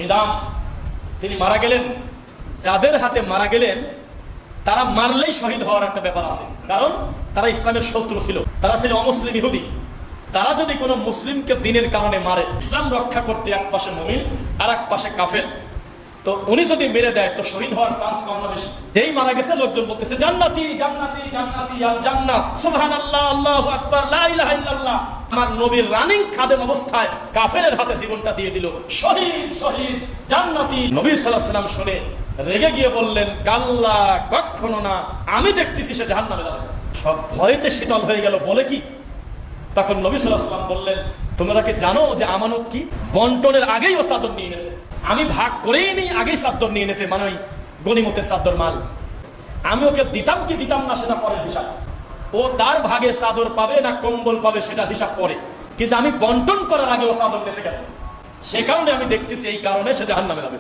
মিদাম তিনি মারা গেলেন। যাদের হাতে মারা গেলেন তারা মারলেই শহীদ হওয়ার একটা ব্যাপার আছে, কারণ তারা ইসলামের শত্রু ছিল, তারা ছিল অমুসলিম ইহুদি। তারা যদি কোনো মুসলিমকে দিনের কারণে মারে, ইসলাম রক্ষা করতে এক পাশে মুমিন আর এক পাশে কাফের, তো উনি যদি মেরে দেয় তো শহীদ হওয়ার চান্স কম না বেশি? যেই মারা গেছে লোকজন বলতেছে জান্নাতি জান্নাতি জান্নাতি আল জান্নাহ, সুবহানাল্লাহ, আল্লাহু আকবার, লা ইলাহা ইল্লাল্লাহ। আমার নবীর রানিং খাদেম অবস্থায় কাফেরের হাতে জীবনটা দিয়ে দিল, শহীদ শহীদ জান্নাতি। নবী সাল্লাল্লাহু আলাইহি ওয়াসাল্লাম শুনে রেগে গিয়ে বললেন, কাল্লা, কখনো না, আমি দেখতেছি সে জাহান্নামে যাবে। সব ভয়তে শীতল হয়ে গেল। বলে কি? তখন নবী সাল্লাল্লাহু আলাইহি ওয়াসাল্লাম বললেন, তোমরা কি জানো যে আমানত কি? বন্টনের আগেই ও চাদর নিয়ে এনেছে, আমি ভাগ করেই নি আগেই চাদর নিয়ে এনেছে, মানে ওই গনিমতের চাদর মাল। আমি ওকে দিতাম কি দিতাম না সেটা পরে হিসাব, ও তার ভাগে চাদর পাবে না কম্বল পাবে সেটা হিসাব পরে, কিন্তু আমি বন্টন করার আগে ও চাদর নিয়েছে কেন? সে কারণে আমি দেখতেছি, এই কারণে সে জাহান্নামে যাবে।